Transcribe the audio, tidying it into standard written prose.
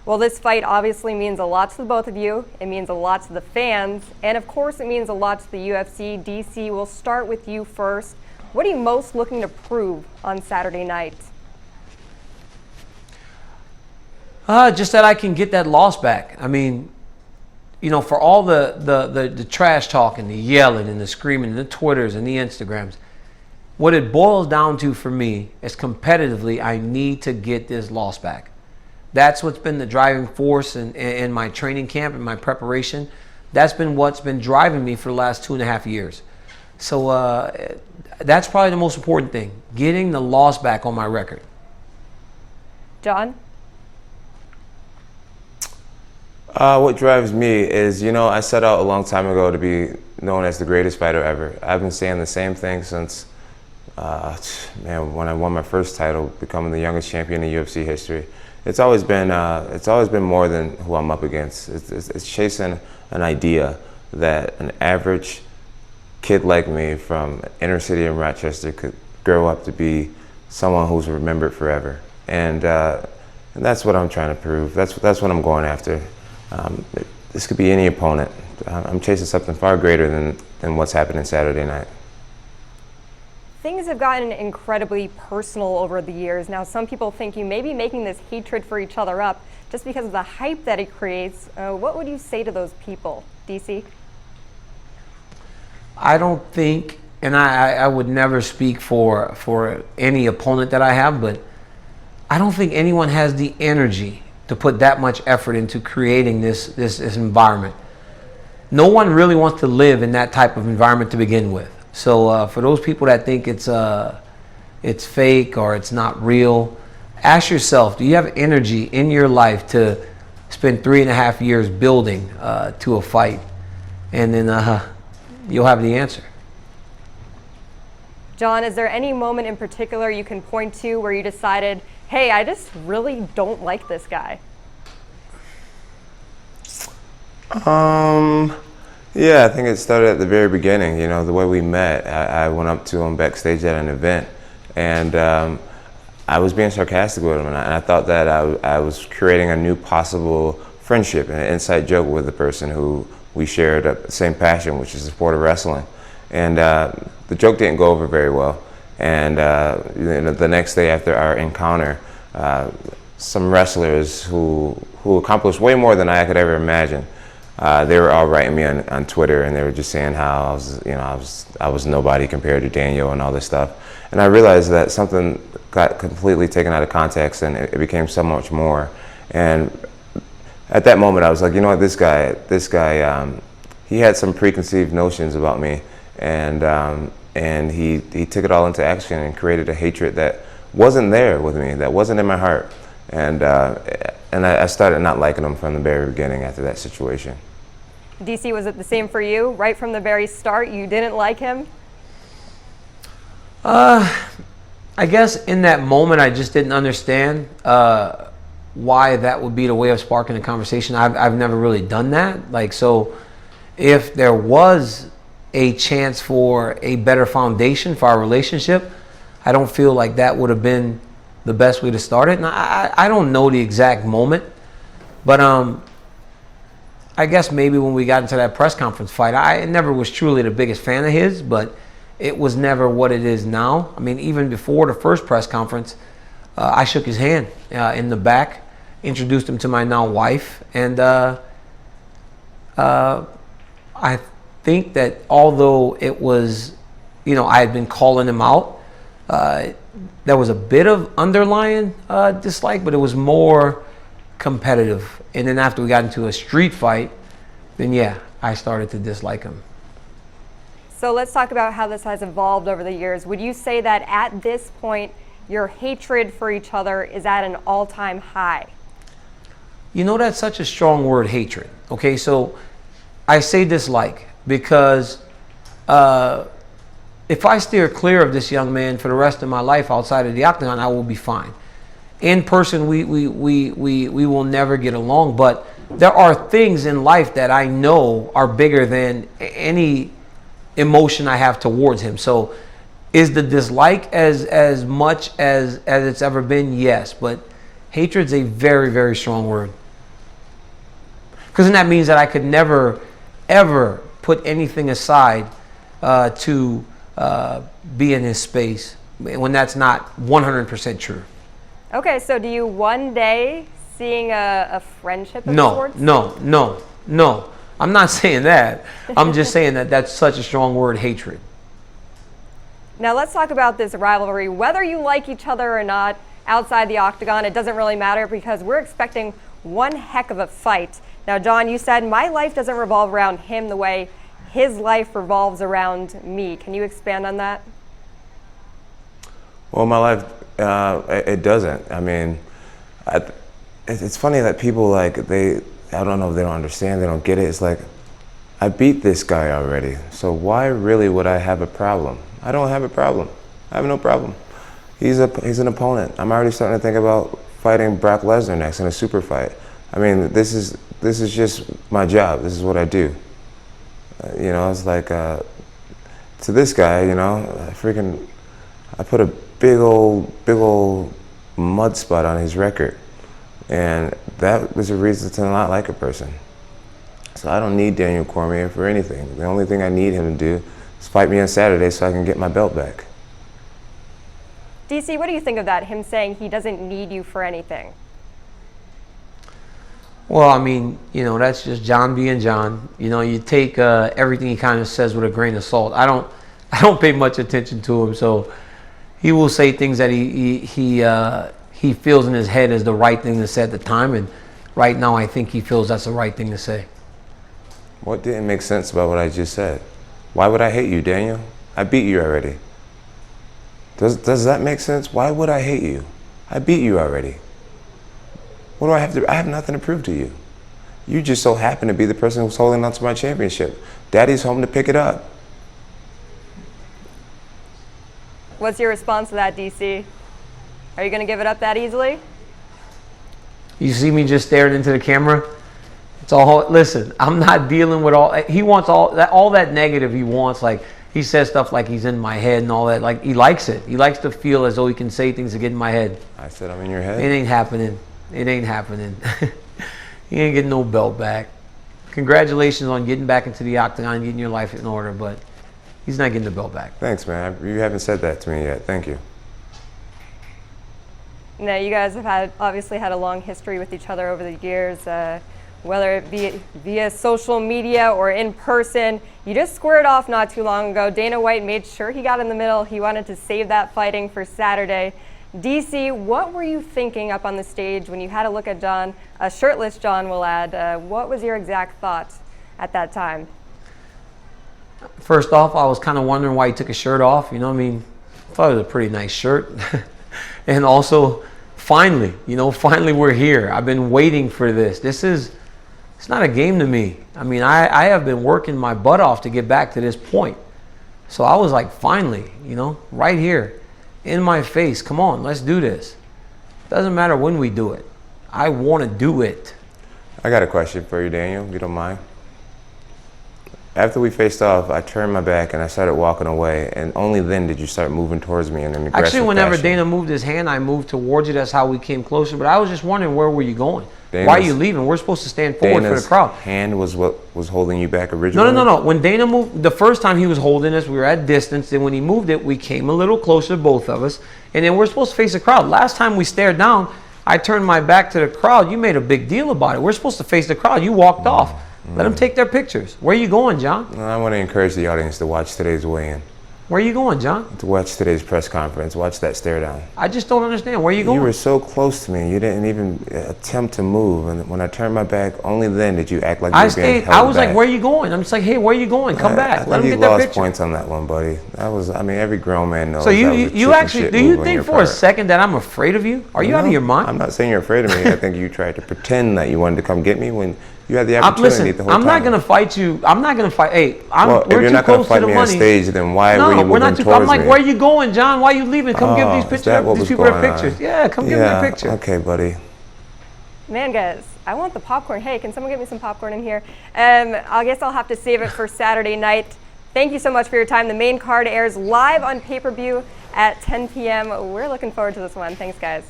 Well, this fight obviously means a lot to the both of you. It means a lot to the fans. And of course, it means a lot to the UFC. DC, we'll start with you first. What are you most looking to prove on Saturday night? Just that I can get that loss back. I mean, you know, for all the trash talking, the yelling and the screaming, the Twitters and the Instagrams, what it boils down to for me is competitively, I need to get this loss back. That's what's been the driving force in my training camp and my preparation. That's been what's been driving me for the last 2.5 years. So that's probably the most important thing, getting the loss back on my record. John? What drives me is, you know, I set out a long time ago to be known as the greatest fighter ever. I've been saying the same thing since, when I won my first title, becoming the youngest champion in UFC history. It's always been more than who I'm up against. It's chasing an idea that an average kid like me from inner city in Rochester could grow up to be someone who's remembered forever. And that's what I'm trying to prove. That's what I'm going after. This could be any opponent. I'm chasing something far greater than what's happening Saturday night. Things have gotten incredibly personal over the years. Now, some people think you may be making this hatred for each other up just because of the hype that it creates. What would you say to those people, DC? I don't think, and I would never speak for any opponent that I have, but I don't think anyone has the energy to put that much effort into creating this environment. No one really wants to live in that type of environment to begin with. So for those people that think it's fake or it's not real, ask yourself, do you have energy in your life to spend 3.5 years building to a fight? And then you'll have the answer. John, is there any moment in particular you can point to where you decided, hey, I just really don't like this guy? Yeah, I think it started at the very beginning. You know, the way we met, I went up to him backstage at an event, and I was being sarcastic with him, and I thought that I was creating a new possible friendship and an inside joke with the person who we shared the same passion, which is the sport of wrestling. And the joke didn't go over very well. And the next day after our encounter, some wrestlers who accomplished way more than I could ever imagine, they were all writing me on Twitter, and they were just saying how I was nobody compared to Daniel and all this stuff. And I realized that something got completely taken out of context, and it became so much more. And at that moment, I was like, you know what, this guy, he had some preconceived notions about me, and he took it all into action and created a hatred that wasn't there with me, that wasn't in my heart. And I started not liking him from the very beginning after that situation. DC, was it the same for you? Right from the very start, you didn't like him? I guess in that moment, I just didn't understand why that would be the way of sparking a conversation. I've never really done that. Like, so if there was a chance for a better foundation for our relationship, I don't feel like that would have been the best way to start it. And I don't know the exact moment, but I guess maybe when we got into that press conference fight, I never was truly the biggest fan of his, but it was never what it is now. I mean, even before the first press conference, I shook his hand in the back, introduced him to my now wife, and I think that although it was, you know, I had been calling him out, there was a bit of underlying dislike, but it was more competitive. And then after we got into a street fight, then yeah, I started to dislike him. So let's talk about how this has evolved over the years. Would you say that at this point, your hatred for each other is at an all-time high? You know, that's such a strong word, hatred. Okay, so I say dislike because if I steer clear of this young man for the rest of my life outside of the octagon, I will be fine. In person, we will never get along, but there are things in life that I know are bigger than any emotion I have towards him. So is the dislike as much as it's ever been? Yes, but hatred's a very, very strong word. Because then that means that I could never, ever put anything aside to be in his space when that's not 100% true. Okay, so do you one day seeing a friendship of No, sorts? no. I'm not saying that. I'm just saying that that's such a strong word, hatred. Now let's talk about this rivalry. Whether you like each other or not outside the octagon, it doesn't really matter because we're expecting one heck of a fight. Now, John, you said my life doesn't revolve around him the way his life revolves around me. Can you expand on that? Well, my life, it doesn't. I mean, it's funny that people like, I don't know if they don't understand, they don't get it. It's like, I beat this guy already, so why really would I have a problem? I don't have a problem. I have no problem. He's an opponent. I'm already starting to think about fighting Brock Lesnar next in a super fight. I mean, this is just my job. This is what I do. You know, it's like to this guy, you know, I put a big old mud spot on his record, and that was a reason to not like a person. So I don't need Daniel Cormier for anything. The only thing I need him to do is fight me on Saturday so I can get my belt back. DC, what do you think of that? Him saying he doesn't need you for anything? Well, I mean, you know, that's just John being John. You know, you take everything he kind of says with a grain of salt. I don't pay much attention to him, so he will say things that he feels in his head is the right thing to say at the time, and right now I think he feels that's the right thing to say. What didn't make sense about what I just said? Why would I hate you, Daniel? I beat you already. Does that make sense? Why would I hate you? I beat you already. What do I have to? I have nothing to prove to you. You just so happen to be the person who's holding on to my championship. Daddy's home to pick it up. What's your response to that, DC? Are you going to give it up that easily? You see me just staring into the camera? It's all, listen, I'm not dealing with he wants all that negative he wants. Like, he says stuff like he's in my head and all that. Like, he likes it. He likes to feel as though he can say things to get in my head. I said I'm in your head. It ain't happening. It ain't happening. He ain't getting no belt back. Congratulations on getting back into the octagon and getting your life in order, but he's not getting the belt back. Thanks, man. You haven't said that to me yet. Thank you. Now, you guys have obviously had a long history with each other over the years, whether it be via social media or in person. You just squared off not too long ago. Dana White made sure he got in the middle. He wanted to save that fighting for Saturday. DC, what were you thinking up on the stage when you had a look at John, a shirtless John, we'll add? What was your exact thought at that time? First off, I was kind of wondering why he took his shirt off. You know what I mean? I thought it was a pretty nice shirt. And also, finally we're here. I've been waiting for this. It's not a game to me. I mean, I have been working my butt off to get back to this point. So I was like, finally, you know, right here in my face. Come on, let's do this. Doesn't matter when we do it. I want to do it. I got a question for you, Daniel, if you don't mind. After we faced off, I turned my back and I started walking away, and only then did you start moving towards me in an aggressive Actually, whenever fashion. Dana moved his hand, I moved towards you. That's how we came closer. But I was just wondering, where were you going? Why are you leaving? We're supposed to stand forward for the crowd. Hand was what was holding you back originally? No. When Dana moved, the first time he was holding us, we were at distance. Then when he moved it, we came a little closer, both of us. And then we're supposed to face the crowd. Last time we stared down, I turned my back to the crowd. You made a big deal about it. We're supposed to face the crowd. You walked off. Let them take their pictures. Where are you going, John? I want to encourage the audience to watch today's weigh-in. Where are you going, John? To watch today's press conference. Watch that stare down. I just don't understand. Where are you going? You were so close to me. You didn't even attempt to move. And when I turned my back, only then did you act like you were being held back. I was like, where are you going? I'm just like, hey, where are you going? Come back. Let them get their picture. You lost points on that one, buddy. I mean, every grown man knows. So you actually, do you think for a second that I'm afraid of you? Are you out of your mind? I'm not saying you're afraid of me. I think you tried to pretend that you wanted to come get me when you had the opportunity the whole time. I'm not going to fight you. I'm not going to fight. Hey, if you're not going to fight me on stage, then why were you moving towards me? I'm like, where are you going, John? Why are you leaving? Come give these people their pictures. Yeah, come give them their picture. Okay, buddy. Man, guys, I want the popcorn. Hey, can someone get me some popcorn in here? I guess I'll have to save it for Saturday night. Thank you so much for your time. The main card airs live on pay-per-view at 10 p.m. We're looking forward to this one. Thanks, guys.